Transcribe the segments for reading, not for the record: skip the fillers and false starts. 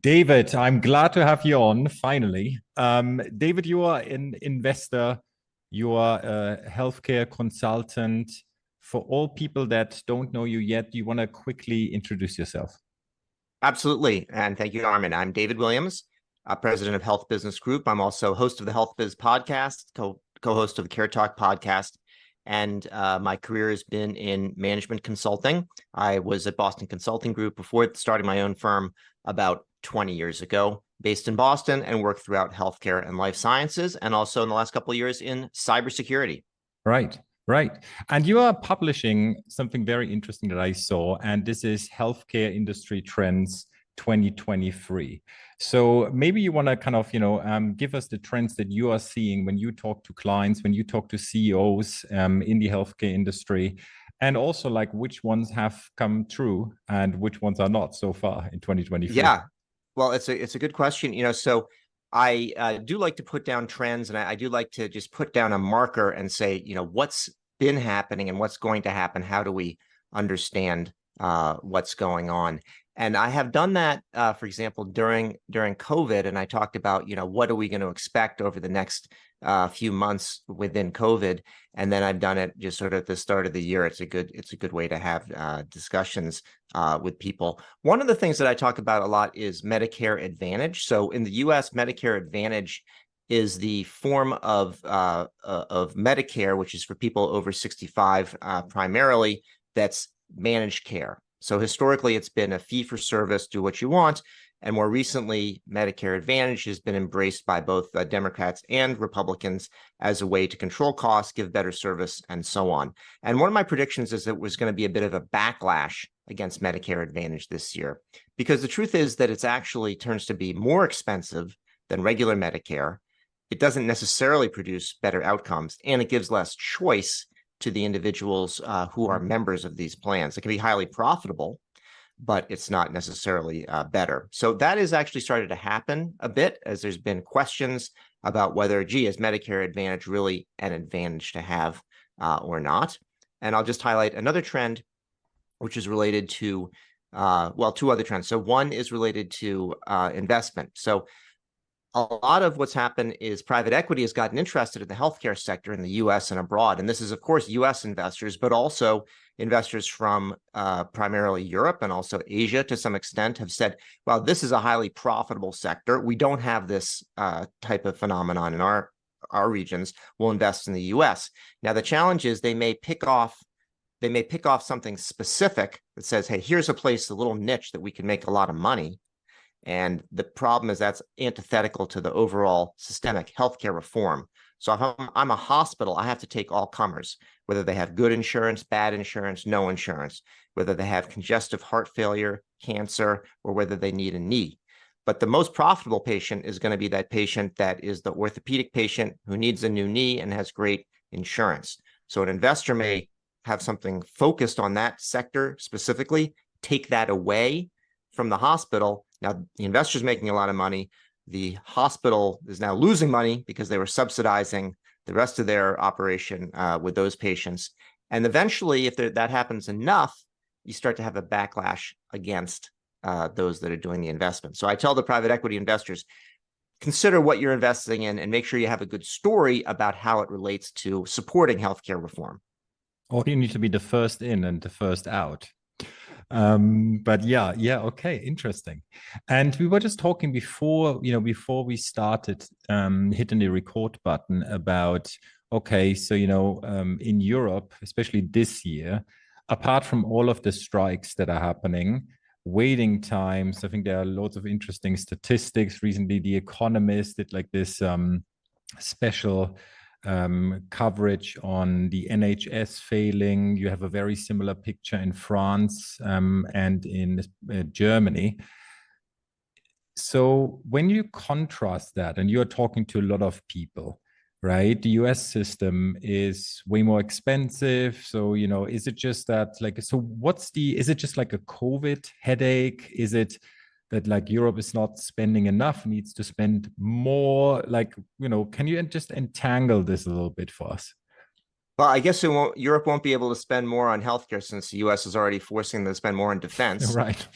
David, I'm glad to have you on finally. David, you are an investor, you are a healthcare consultant. For all people that don't know you yet, do you want to quickly introduce yourself? Absolutely. And thank you, Armin. I'm David Williams, president of Health Business Group. I'm also host of the Health Biz podcast, co-host of the Care Talk podcast. And my career has been in management consulting. I was at Boston Consulting Group before starting my own firm about 20 years ago, based in Boston, and worked throughout healthcare and life sciences, and also in the last couple of years in cybersecurity. Right, right. And you are publishing something very interesting that I saw, and this is Healthcare Industry Trends 2023. So maybe you want to kind of, give us the trends that you are seeing when you talk to clients, when you talk to CEOs in the healthcare industry, and also like which ones have come true and which ones are not so far in 2023. Yeah, well, it's a good question. So I do like to put down trends, and I do like to just put down a marker and say, what's been happening and what's going to happen. How do we understand what's going on? And I have done that, for example, during COVID, and I talked about, what are we going to expect over the next few months within COVID, and then I've done it just sort of at the start of the year. It's a good way to have discussions with people. One of the things that I talk about a lot is Medicare Advantage. So in the U.S., Medicare Advantage is the form of Medicare, which is for people over 65 primarily, that's managed care. So historically, it's been a fee for service, do what you want. And more recently, Medicare Advantage has been embraced by both Democrats and Republicans as a way to control costs, give better service, and so on. And one of my predictions is that it was going to be a bit of a backlash against Medicare Advantage this year, because the truth is that it's actually turns to be more expensive than regular Medicare. It doesn't necessarily produce better outcomes, and it gives less choice to the individuals who are members of these plans. It can be highly profitable, but it's not necessarily better. So that has actually started to happen a bit, as there's been questions about whether, gee, is Medicare Advantage really an advantage to have or not? And I'll just highlight another trend, which is related to, two other trends. So one is related to investment. So a lot of what's happened is private equity has gotten interested in the healthcare sector in the U.S. and abroad. And this is, of course, U.S. investors, but also investors from primarily Europe and also Asia to some extent have said, well, this is a highly profitable sector. We don't have this type of phenomenon in our regions. We'll invest in the U.S. Now, the challenge is they may pick off something specific that says, hey, here's a place, a little niche that we can make a lot of money. And the problem is that's antithetical to the overall systemic healthcare reform. So if I'm a hospital, I have to take all comers, whether they have good insurance, bad insurance, no insurance, whether they have congestive heart failure, cancer, or whether they need a knee. But the most profitable patient is going to be that patient that is the orthopedic patient who needs a new knee and has great insurance. So an investor may have something focused on that sector specifically, take that away from the hospital. Now, the investor's making a lot of money. The hospital is now losing money because they were subsidizing the rest of their operation with those patients. And eventually, if that happens enough, you start to have a backlash against those that are doing the investment. So I tell the private equity investors, consider what you're investing in and make sure you have a good story about how it relates to supporting healthcare reform. Or you need to be the first in and the first out. But yeah, okay, interesting. And we were just talking before we started hitting the record button about, okay, so in Europe, especially this year, apart from all of the strikes that are happening, waiting times, I think there are lots of interesting statistics. Recently, The Economist did like this special coverage on the NHS failing. You have a very similar picture in France and in Germany. So when you contrast that, and you're talking to a lot of people, right? The US system is way more expensive. So, is it just that is it just like a COVID headache? Is it that like Europe is not spending enough, needs to spend more? Can you just entangle this a little bit for us? Well, I guess Europe won't be able to spend more on healthcare since the U.S. is already forcing them to spend more on defense. Right.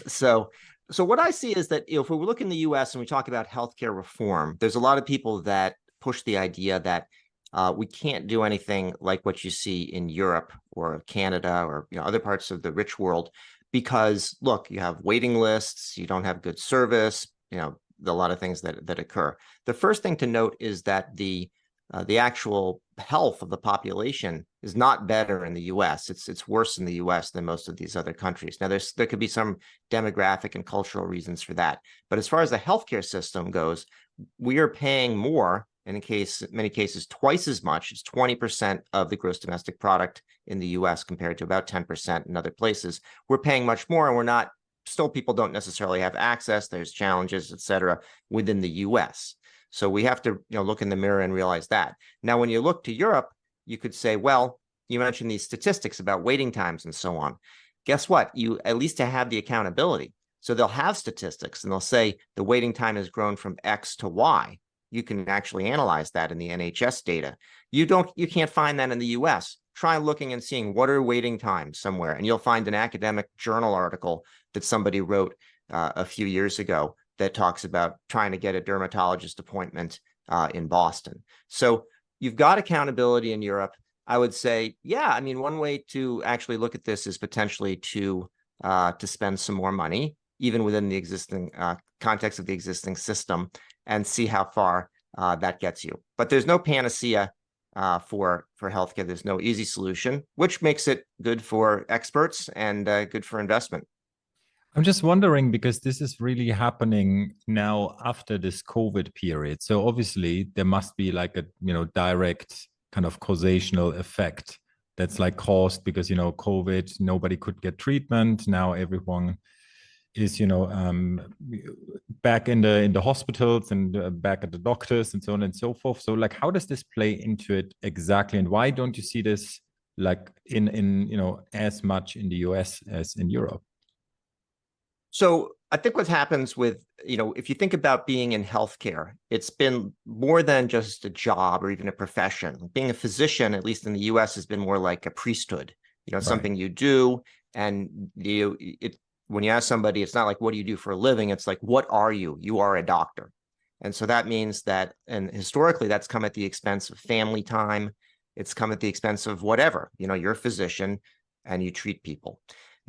So So what I see is that if we look in the US and we talk about healthcare reform, there's a lot of people that push the idea that we can't do anything like what you see in Europe or Canada or other parts of the rich world because look, you have waiting lists, you don't have good service, a lot of things that occur. The first thing to note is that the actual health of the population is not better in the U.S. It's worse in the U.S. than most of these other countries. Now, there could be some demographic and cultural reasons for that, but as far as the healthcare system goes, we are paying more, and in many cases twice as much. It's 20% of the gross domestic product in the U.S. compared to about 10% in other places. We're paying much more, and we're not. Still, people don't necessarily have access. There's challenges, et cetera, within the U.S. So we have to look in the mirror and realize that. Now, when you look to Europe, you could say, well, you mentioned these statistics about waiting times and so on. Guess what? You at least have the accountability. So they'll have statistics and they'll say the waiting time has grown from X to Y. You can actually analyze that in the NHS data. You can't find that in the US. Try looking and seeing what are waiting times somewhere, and you'll find an academic journal article that somebody wrote a few years ago that talks about trying to get a dermatologist appointment in Boston. So you've got accountability in Europe. I would say, yeah, I mean, one way to actually look at this is potentially to spend some more money, even within the existing context of the existing system, and see how far that gets you. But there's no panacea for healthcare. There's no easy solution, which makes it good for experts and good for investment. I'm just wondering because this is really happening now after this COVID period. So obviously there must be like a direct kind of causational effect that's like caused because COVID, nobody could get treatment. Now everyone is back in the hospitals and back at the doctors and so on and so forth. So like how does this play into it exactly, and why don't you see this like in as much in the US as in Europe? So I think what happens with, if you think about being in healthcare, it's been more than just a job or even a profession. Being a physician, at least in the US, has been more like a priesthood, Right. something you do. And when you ask somebody, it's not like, what do you do for a living? It's like, what are you? You are a doctor. And so that means that, and historically, that's come at the expense of family time. It's come at the expense of whatever, you're a physician and you treat people.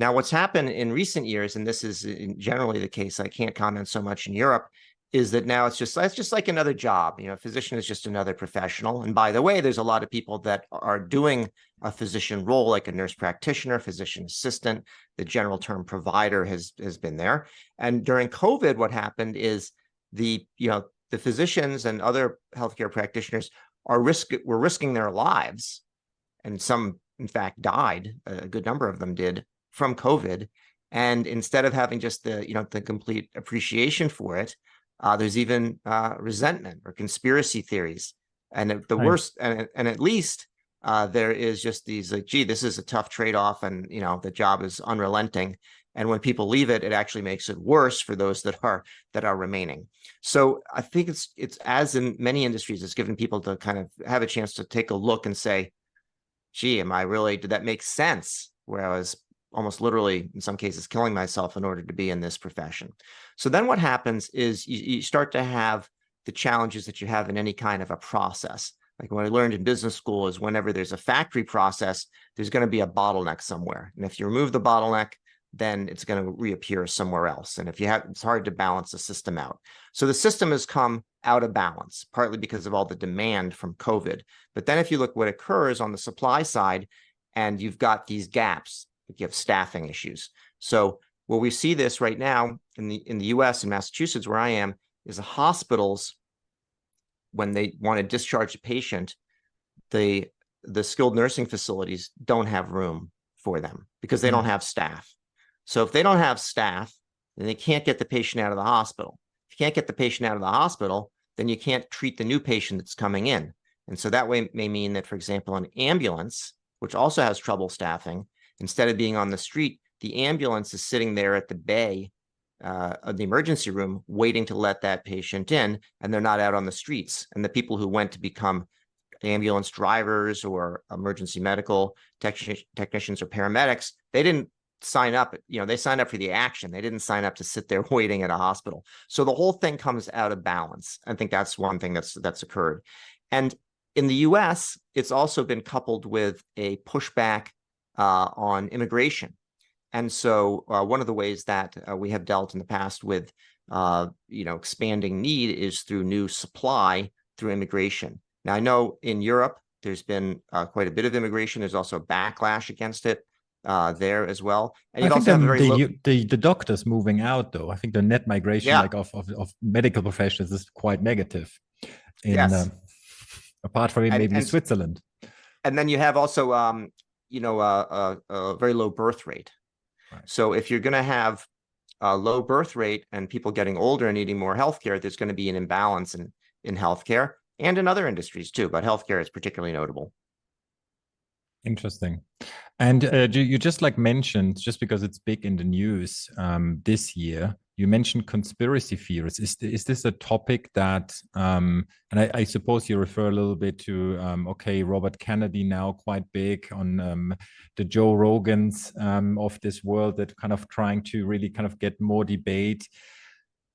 Now, what's happened in recent years, and this is generally the case, I can't comment so much in Europe, is that now it's just like another job. A physician is just another professional. And by the way, there's a lot of people that are doing a physician role, like a nurse practitioner, physician assistant. The general term provider has been there. And during COVID, what happened is the physicians and other healthcare practitioners were risking their lives, and some, in fact, died. A good number of them did, from COVID. And instead of having just the complete appreciation for it, there's even resentment or conspiracy theories. And the worst, and at least there is just these like, gee, this is a tough trade-off, and the job is unrelenting. And when people leave it, it actually makes it worse for those that are remaining. So I think it's as in many industries, it's given people to kind of have a chance to take a look and say, gee, did that make sense? Where I was almost literally, in some cases, killing myself in order to be in this profession. So then what happens is you start to have the challenges that you have in any kind of a process. Like what I learned in business school is whenever there's a factory process, there's going to be a bottleneck somewhere. And if you remove the bottleneck, then it's going to reappear somewhere else. And it's hard to balance the system out. So the system has come out of balance, partly because of all the demand from COVID. But then if you look what occurs on the supply side, and you've got these gaps, you have staffing issues. So where we see this right now in the US and Massachusetts, where I am, is the hospitals, when they want to discharge a patient, the skilled nursing facilities don't have room for them because they don't have staff. So if they don't have staff, then they can't get the patient out of the hospital. If you can't get the patient out of the hospital, then you can't treat the new patient that's coming in. And so that way may mean that, for example, an ambulance, which also has trouble staffing, instead of being on the street, the ambulance is sitting there at the bay of the emergency room waiting to let that patient in, and they're not out on the streets. And the people who went to become ambulance drivers or emergency medical technicians or paramedics, they didn't sign up, they signed up for the action. They didn't sign up to sit there waiting at a hospital. So the whole thing comes out of balance. I think that's one thing that's occurred. And in the US, it's also been coupled with a pushback on immigration. And so one of the ways that we have dealt in the past with expanding need is through new supply through immigration. Now, I know in Europe, there's been quite a bit of immigration. There's also backlash against it there as well. And I you'd think also have a very low... the doctors moving out, though. I think the net migration Yeah. like of medical professionals is quite negative in Yes. apart from maybe Switzerland. And then you have also a very low birth rate. Right. So if you're going to have a low birth rate and people getting older and needing more healthcare, there's going to be an imbalance in healthcare and in other industries too, but healthcare is particularly notable. Interesting. And you just like mentioned, just because it's big in the news this year, you mentioned conspiracy theories. Is this a topic that, and I suppose you refer a little bit to, okay, Robert Kennedy now quite big on the Joe Rogans of this world that kind of trying to really kind of get more debate.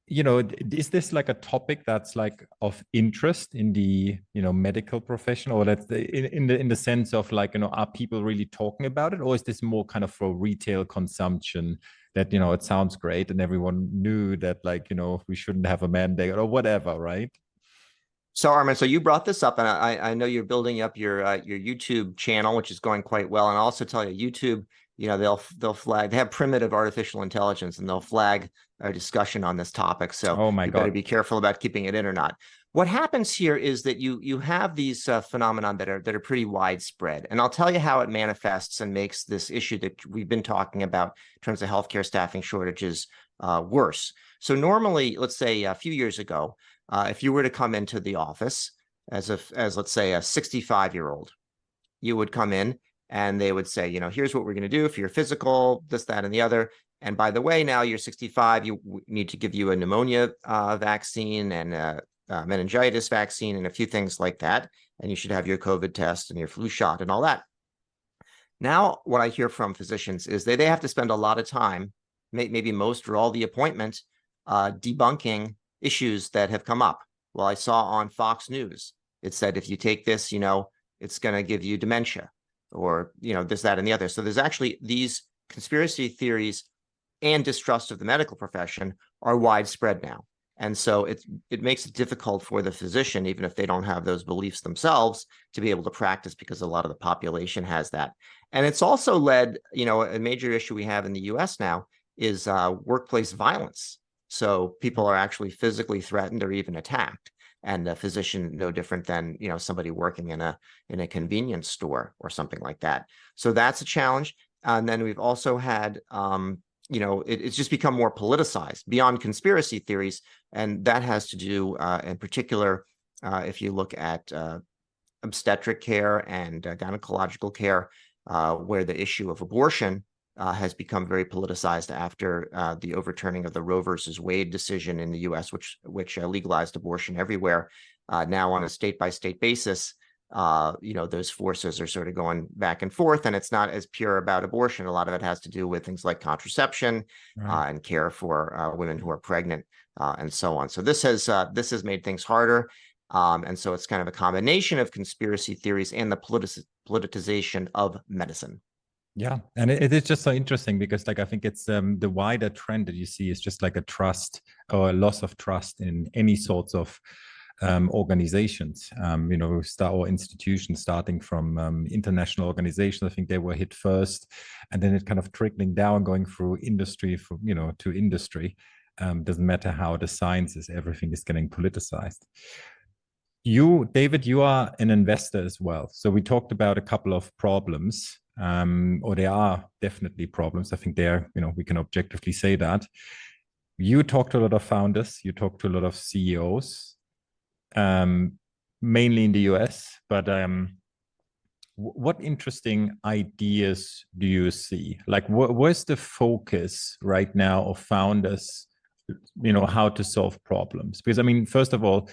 Is this like a topic that's like of interest in the medical profession, or that's in the sense of like are people really talking about it, or is this more kind of for retail consumption that it sounds great and everyone knew that like we shouldn't have a mandate or whatever, right? So Armin, so you brought this up, and I know you're building up your YouTube channel, which is going quite well. And I'll also tell you, YouTube, they'll flag. They have primitive artificial intelligence, and they'll flag a discussion on this topic. So oh my you God, better be careful about keeping it in or not. What happens here is that you have these phenomenon that are pretty widespread, and I'll tell you how it manifests and makes this issue that we've been talking about in terms of healthcare staffing shortages worse. So normally, let's say a few years ago, if you were to come into the office as let's say a 65-year-old, you would come in and they would say, here's what we're going to do for your physical, this, that, and the other. And by the way, now you're 65, you need to give you a pneumonia vaccine and a meningitis vaccine and a few things like that. And you should have your COVID test and your flu shot and all that. Now, what I hear from physicians is they have to spend a lot of time, maybe most or all the appointment, debunking issues that have come up. Well, I saw on Fox News, it said, if you take this, it's going to give you dementia or, this, that, and the other. So there's actually these conspiracy theories and distrust of the medical profession are widespread now. And so it makes it difficult for the physician, even if they don't have those beliefs themselves, to be able to practice because a lot of the population has that. And it's also led, a major issue we have in the US now is workplace violence. So people are actually physically threatened or even attacked, and a physician no different than somebody working in a convenience store or something like that. So that's a challenge. And then we've also had it's just become more politicized beyond conspiracy theories, and that has to do in particular if you look at obstetric care and gynecological care, where the issue of abortion has become very politicized after the overturning of the Roe versus Wade decision in the U.S., which legalized abortion everywhere. Now, on a state-by-state basis, those forces are sort of going back and forth, and it's not as pure about abortion. A lot of it has to do with things like contraception and care for women who are pregnant and so on. So this has made things harder. And so it's kind of a combination of conspiracy theories and the politicization of medicine. Yeah, and it is just so interesting because, like, I think it's the wider trend that you see is just like a trust or a loss of trust in any sorts of organizations, or institutions, starting from international organizations. I think they were hit first, and then it kind of trickling down, going through industry to industry. Doesn't matter how the science is, everything is getting politicized. You, David, you are an investor as well. So we talked about a couple of problems. Or there are definitely problems. I think we can objectively say that. You talk to a lot of founders, you talk to a lot of CEOs, mainly in the US, but what interesting ideas do you see? Like, where's the focus right now of founders, how to solve problems? Because, I mean, first of all,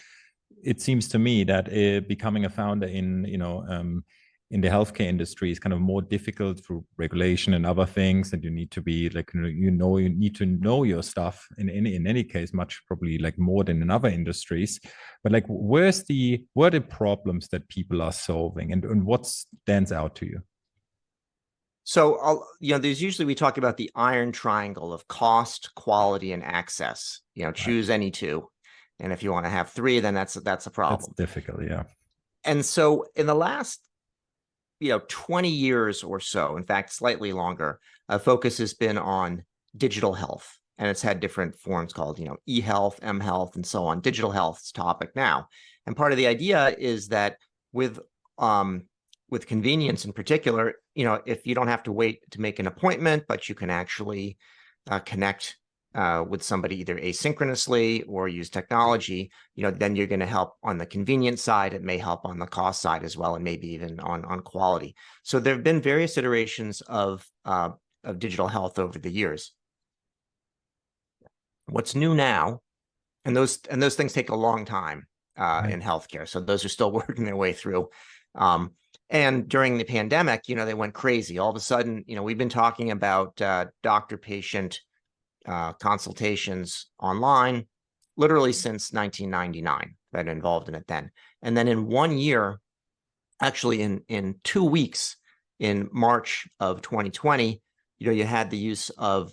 it seems to me that becoming a founder in in the healthcare industry is kind of more difficult through regulation and other things, and you need to be like, you need to know your stuff in any case, much probably like more than in other industries. But like, where are the problems that people are solving, and what stands out to you? So, there's usually, we talk about the iron triangle of cost, quality, and access. Choose any two. And if you want to have three, then that's a problem. That's difficult, yeah. And so in the last 20 years or so, in fact, slightly longer, focus has been on digital health. And it's had different forms called, e-health, m-health, and so on. Digital health's topic now. And part of the idea is that with convenience in particular, if you don't have to wait to make an appointment, but you can actually connect with somebody either asynchronously or use technology, then you're going to help on the convenience side. It may help on the cost side as well, and maybe even on quality. So there have been various iterations of digital health over the years. What's new now, and those things take a long time in healthcare. So those are still working their way through. And during the pandemic, they went crazy. All of a sudden, we've been talking about doctor-patient consultations online literally since 1999. Been involved in it then. And then in 1 year, actually in 2 weeks, in March of 2020, you had the use of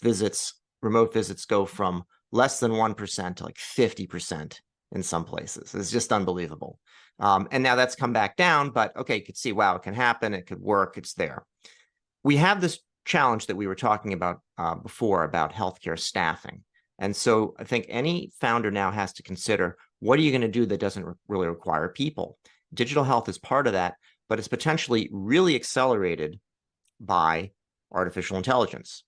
visits, remote visits, go from less than 1% to like 50% in some places. It's just unbelievable. And now that's come back down, but okay, you could see, wow, it can happen. It could work. It's there. We have this challenge that we were talking about before about healthcare staffing. And so I think any founder now has to consider, what are you going to do that doesn't really require people? Digital health is part of that, but it's potentially really accelerated by artificial intelligence.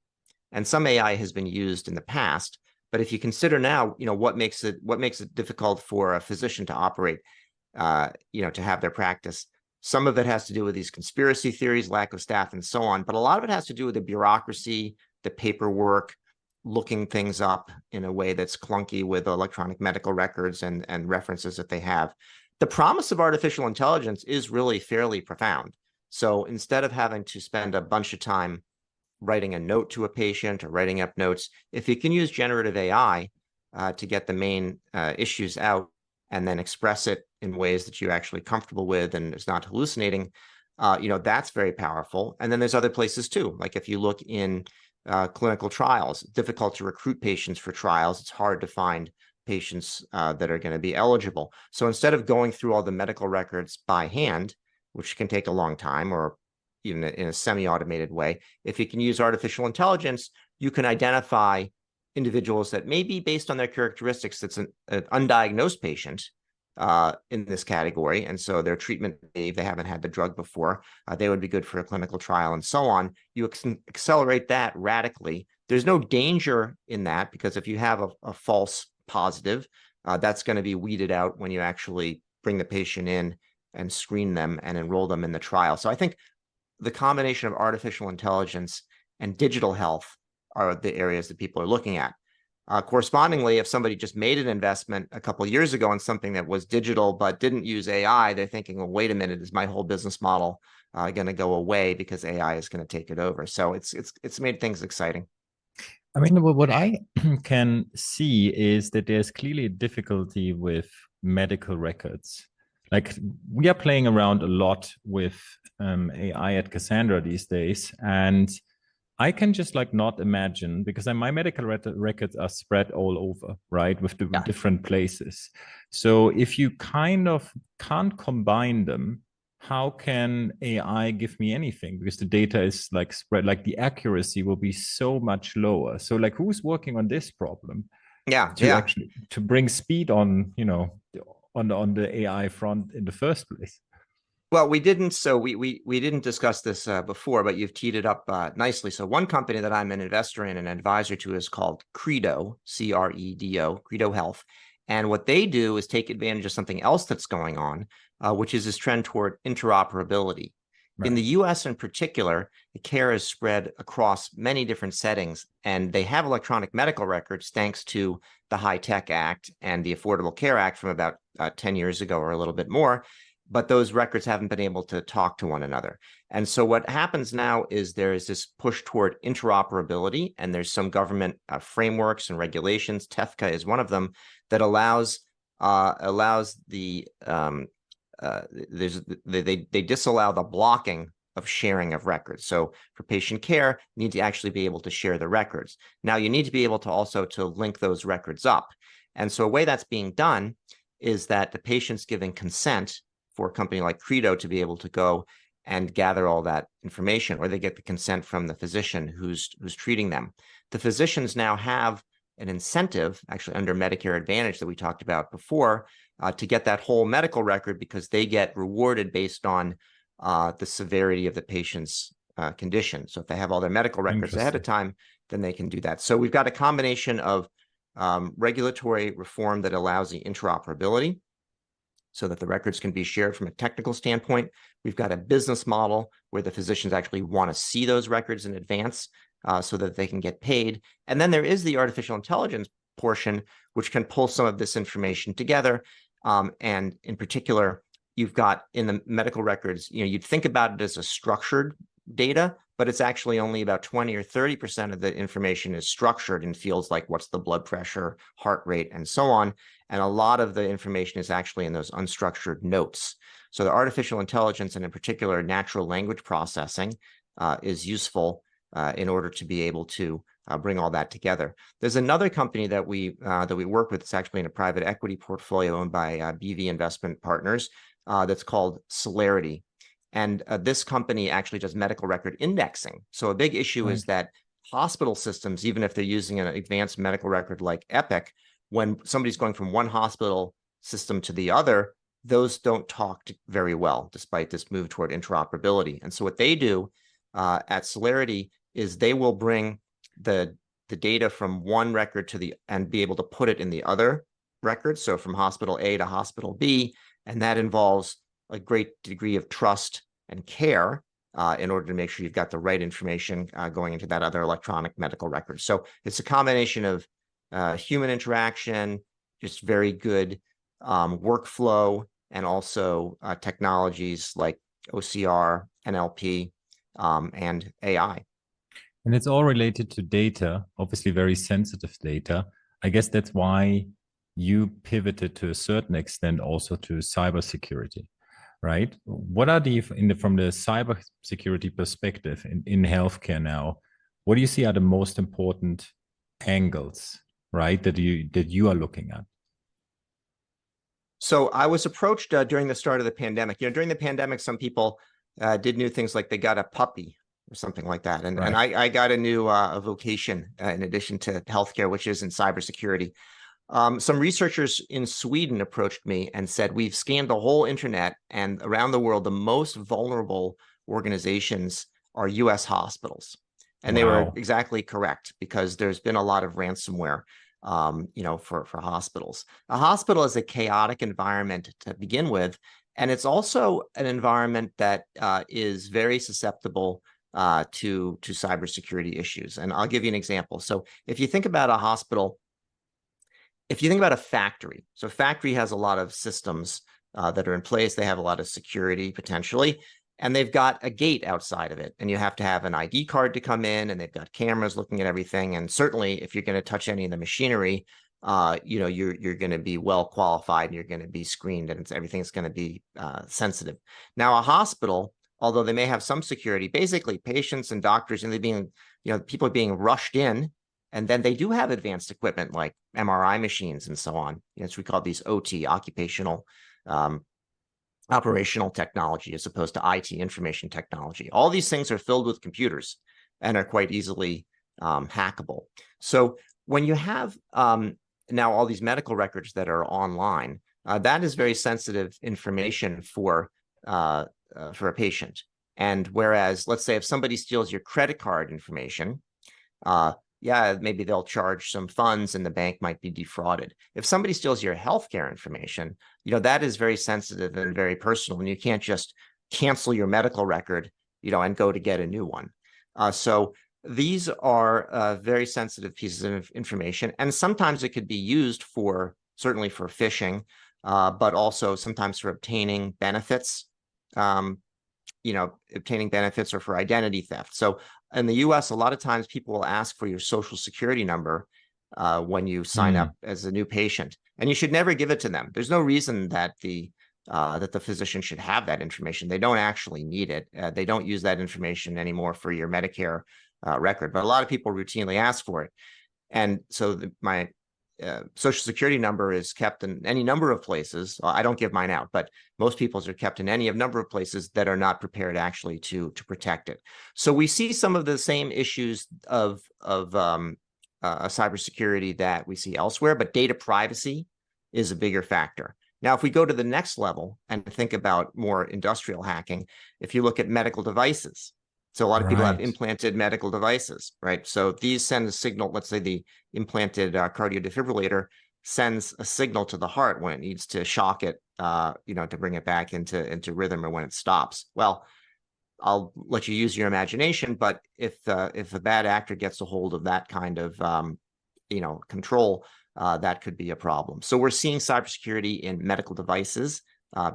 And some AI has been used in the past, but if you consider now, what makes it difficult for a physician to operate, to have their practice. Some of it has to do with these conspiracy theories, lack of staff, and so on. But a lot of it has to do with the bureaucracy, the paperwork, looking things up in a way that's clunky with electronic medical records and references that they have. The promise of artificial intelligence is really fairly profound. So instead of having to spend a bunch of time writing a note to a patient or writing up notes, if you can use generative AI to get the main issues out and then express it in ways that you're actually comfortable with and it's not hallucinating, that's very powerful. And then there's other places too. Like if you look in clinical trials, difficult to recruit patients for trials. It's hard to find patients that are going to be eligible. So instead of going through all the medical records by hand, which can take a long time, or even in a semi-automated way, if you can use artificial intelligence, you can identify individuals that may be, based on their characteristics, that's an undiagnosed patient in this category. And so their treatment, if they haven't had the drug before, they would be good for a clinical trial and so on. You accelerate that radically. There's no danger in that, because if you have a false positive, that's going to be weeded out when you actually bring the patient in and screen them and enroll them in the trial. So I think the combination of artificial intelligence and digital health are the areas that people are looking at. Correspondingly, if somebody just made an investment a couple of years ago in something that was digital but didn't use AI, they're thinking, well, wait a minute, is my whole business model going to go away because AI is going to take it over? So it's made things exciting. I mean, what I can see is that there's clearly a difficulty with medical records. Like, we are playing around a lot with AI at Cassandra these days, and I can just like not imagine, because my medical records are spread all over, right, with the different places. So if you kind of can't combine them, how can AI give me anything? Because the data is like spread, like the accuracy will be so much lower. So like, who's working on this problem? Actually to bring speed on, on the AI front in the first place. Well, we didn't. So we didn't discuss this before, but you've teed it up nicely. So one company that I'm an investor in and advisor to is called Credo, Credo, Credo Health. And what they do is take advantage of something else that's going on, which is this trend toward interoperability. Right. In the US in particular, the care is spread across many different settings, and they have electronic medical records thanks to the HITECH Act and the Affordable Care Act from about 10 years ago or a little bit more. but those records haven't been able to talk to one another. And so what happens now is there is this push toward interoperability, and there's some government frameworks and regulations. TEFCA is one of them that allows the they disallow the blocking of sharing of records. So for patient care, you need to actually be able to share the records. Now you need to be able to also to link those records up. And so a way that's being done is that the patient's giving consent for a company like Credo to be able to go and gather all that information, or they get the consent from the physician who's treating them. The physicians now have an incentive, actually under Medicare Advantage that we talked about before, to get that whole medical record, because they get rewarded based on the severity of the patient's condition. So if they have all their medical records ahead of time, then they can do that. So we've got a combination of regulatory reform that allows the interoperability so that the records can be shared from a technical standpoint. We've got a business model where the physicians actually want to see those records in advance so that they can get paid. And then there is the artificial intelligence portion, which can pull some of this information together. And in particular, you've got in the medical records, you'd think about it as a structured data, but it's actually only about 20 or 30% of the information is structured in fields like what's the blood pressure, heart rate, and so on. And a lot of the information is actually in those unstructured notes. So the artificial intelligence, and in particular natural language processing, is useful in order to be able to bring all that together. There's another company that we work with. It's actually in a private equity portfolio owned by BV Investment Partners that's called Celerity. And this company actually does medical record indexing. So a big issue is that hospital systems, even if they're using an advanced medical record like Epic, when somebody's going from one hospital system to the other, those don't talk very well, despite this move toward interoperability. And so what they do at Celerity is they will bring the data from one record and be able to put it in the other record. So from hospital A to hospital B, and that involves a great degree of trust and care in order to make sure you've got the right information going into that other electronic medical record. So it's a combination of human interaction, just very good workflow, and also technologies like OCR, NLP, and AI. And it's all related to data, obviously very sensitive data. I guess that's why you pivoted to a certain extent also to cybersecurity, right? What are from the cybersecurity perspective in healthcare now, what do you see are the most important angles, right, that you are looking at? So I was approached during the start of the pandemic. During the pandemic, some people did new things, like they got a puppy or something like that. And, and I got a new vocation in addition to healthcare, which is in cybersecurity. Some researchers in Sweden approached me and said, we've scanned the whole internet, and around the world, the most vulnerable organizations are US hospitals. And they were exactly correct, because there's been a lot of ransomware for hospitals. A hospital is a chaotic environment to begin with, and it's also an environment that is very susceptible to cybersecurity issues. And I'll give you an example. So if you think about a hospital, if you think about a factory, so a factory has a lot of systems that are in place. They have a lot of security potentially, and they've got a gate outside of it, and you have to have an ID card to come in, and they've got cameras looking at everything. And certainly if you're going to touch any of the machinery, you're going to be well qualified, and you're going to be screened, and everything's going to be sensitive. Now, a hospital, although they may have some security, basically patients and doctors, and people are being rushed in, and then they do have advanced equipment like MRI machines and so on. So we call these OT, occupational operational technology, as opposed to IT, information technology. All these things are filled with computers and are quite easily hackable. So when you have now all these medical records that are online, that is very sensitive information for a patient. And whereas, let's say if somebody steals your credit card information, maybe they'll charge some funds and the bank might be defrauded. If somebody steals your healthcare information, that is very sensitive and very personal, and you can't just cancel your medical record, and go to get a new one. So these are very sensitive pieces of information, and sometimes it could be used for certainly for phishing, but also sometimes for obtaining benefits, obtaining benefits or for identity theft. So in the US, a lot of times people will ask for your social security number when you sign up as a new patient, and you should never give it to them. There's no reason that the physician should have that information. They don't actually need it. They don't use that information anymore for your Medicare record, but a lot of people routinely ask for it. And so my social security number is kept in any number of places. I don't give mine out, but most people's are kept in any number of places that are not prepared actually to protect it. So we see some of the same issues of cybersecurity that we see elsewhere, but data privacy is a bigger factor. Now, if we go to the next level and think about more industrial hacking, if you look at medical devices, so a lot of people have implanted medical devices, right? So these send a signal. Let's say the implanted cardio defibrillator sends a signal to the heart when it needs to shock it, to bring it back into rhythm, or when it stops. Well, I'll let you use your imagination, but if a bad actor gets a hold of that kind of control, that could be a problem. So we're seeing cybersecurity in medical devices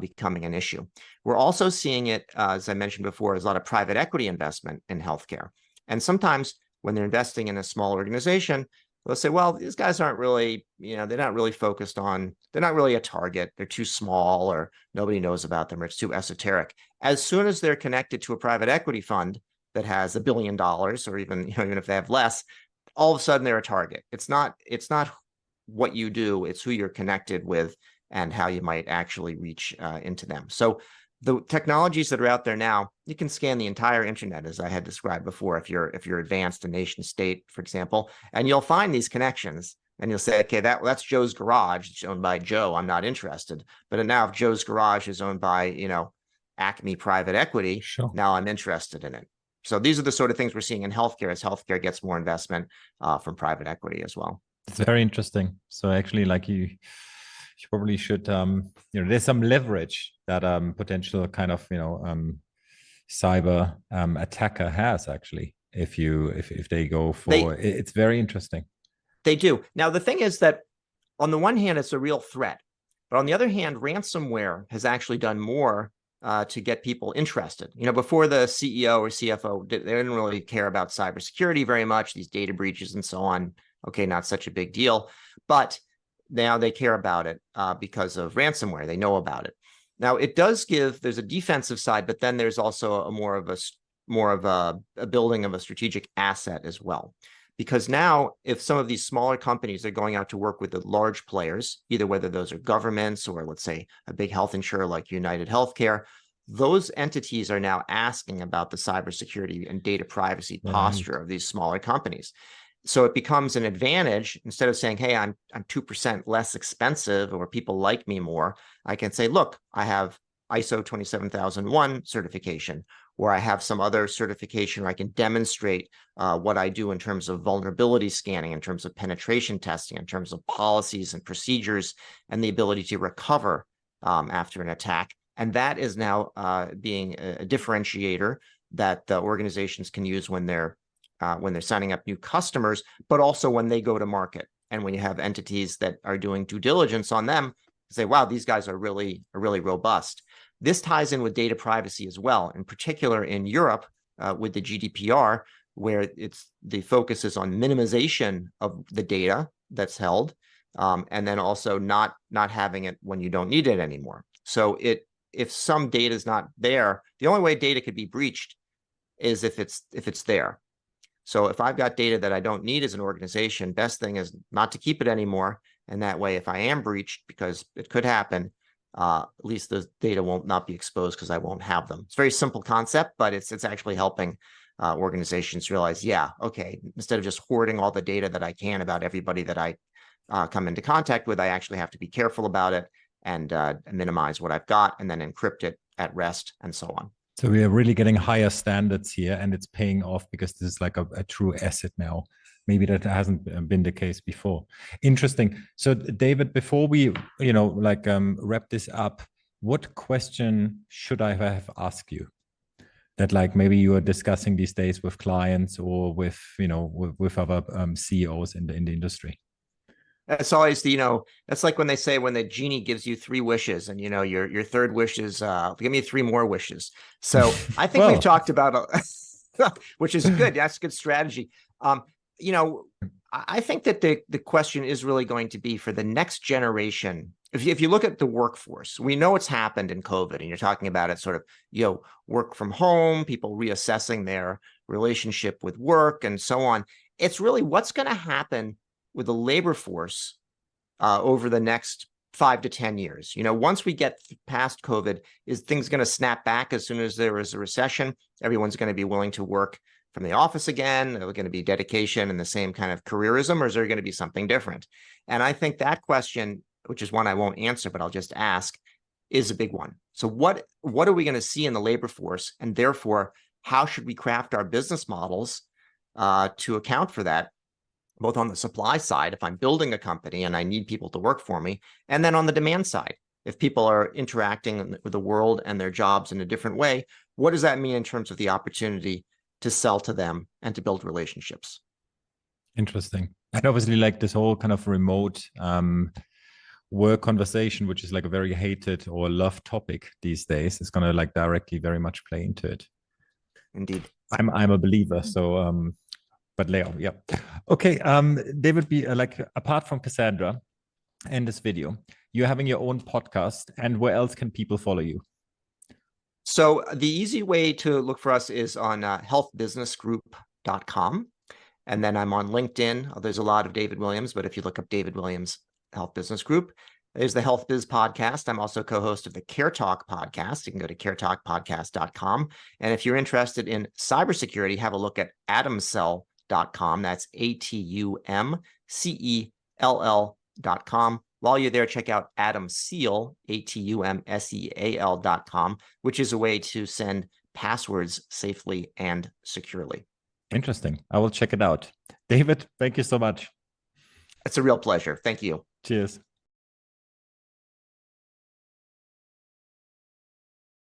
becoming an issue. We're also seeing it, as I mentioned before, as a lot of private equity investment in healthcare. And sometimes when they're investing in a small organization, they'll say, well, these guys aren't really, they're not really focused on, they're not really a target. They're too small, or nobody knows about them, or it's too esoteric. As soon as they're connected to a private equity fund that has $1 billion, or even if they have less, all of a sudden they're a target. It's not what you do, it's who you're connected with and how you might actually reach into them. So the technologies that are out there now, you can scan the entire internet, as I had described before, if you're advanced, a nation state, for example, and you'll find these connections, and you'll say, okay, that's Joe's garage. It's owned by Joe. I'm not interested. But now if Joe's garage is owned by, Acme Private Equity, Sure. Now I'm interested in it. So these are the sort of things we're seeing in healthcare as healthcare gets more investment from private equity as well. It's very interesting. So actually, like you probably should, there's some leverage that potential kind of, cyber attacker has actually, if they go for, it's very interesting. They do. Now, the thing is that on the one hand, it's a real threat, but on the other hand, ransomware has actually done more to get people interested. Before the CEO or CFO, they didn't really care about cybersecurity very much, these data breaches and so on. Okay, not such a big deal, but now they care about it because of ransomware. They know about it. Now, it does there's a defensive side, but then there's also a more of a building of a strategic asset as well. Because now, if some of these smaller companies are going out to work with the large players, either whether those are governments or, let's say, a big health insurer like United Healthcare, those entities are now asking about the cybersecurity and data privacy posture of these smaller companies. So it becomes an advantage. Instead of saying, hey, I'm 2% less expensive, or people like me more, I can say, look, I have ISO 27001 certification, or I have some other certification where I can demonstrate what I do in terms of vulnerability scanning, in terms of penetration testing, in terms of policies and procedures, and the ability to recover after an attack. And that is now being a differentiator that the organizations can use when they're signing up new customers, but also when they go to market. And when you have entities that are doing due diligence on them, say, wow, these guys are really robust. This ties in with data privacy as well, in particular in Europe with the GDPR, where the focus is on minimization of the data that's held, and then also not having it when you don't need it anymore. So if some data is not there, the only way data could be breached is if it's there. So if I've got data that I don't need as an organization, best thing is not to keep it anymore. And that way, if I am breached, because it could happen, at least the data will not be exposed because I won't have them. It's a very simple concept, but it's actually helping organizations realize, yeah, okay, instead of just hoarding all the data that I can about everybody that I come into contact with, I actually have to be careful about it and minimize what I've got and then encrypt it at rest and so on. So we are really getting higher standards here, and it's paying off because this is like a true asset now. Maybe that hasn't been the case before. Interesting. So David, before we, wrap this up, what question should I have asked you that like maybe you are discussing these days with clients or with, with other CEOs in the industry? That's always that's like when they say when the genie gives you three wishes and your third wish is give me three more wishes. So I think we've Well, talked about which is good. That's good strategy. You know, I think that the question is really going to be for the next generation. If you look at the workforce, we know it's happened in COVID, and you're talking about it sort of, work from home, people reassessing their relationship with work and so on. It's really what's going to happen with the labor force over the next 5 to 10 years. Once we get past COVID, is things going to snap back as soon as there is a recession? Everyone's going to be willing to work from the office again? Are there going to be dedication and the same kind of careerism, or is there going to be something different? And I think that question, which is one I won't answer, but I'll just ask, is a big one. So what are we going to see in the labor force? And therefore, how should we craft our business models to account for that, both on the supply side, if I'm building a company and I need people to work for me, and then on the demand side, if people are interacting with the world and their jobs in a different way, what does that mean in terms of the opportunity to sell to them and to build relationships? interesting. And obviously, like this whole kind of remote work conversation, which is like a very hated or loved topic these days, is going to like directly very much play into it. Indeed. I'm a believer. So, but Leo, yeah. Okay. David, be like apart from Cassandra and this video, you're having your own podcast, and where else can people follow you? So the easy way to look for us is on healthbusinessgroup.com. And then I'm on LinkedIn. There's a lot of David Williams, but if you look up David Williams Health Business Group, there's the Health Biz podcast. I'm also co-host of the Care Talk podcast. You can go to caretalkpodcast.com. And if you're interested in cybersecurity, have a look at atomcell.com. That's ATUMCELL.com. While you're there, check out AtomSeal, ATUMSEAL.com, which is a way to send passwords safely and securely. Interesting. I will check it out. David, thank you so much. It's a real pleasure. Thank you. Cheers.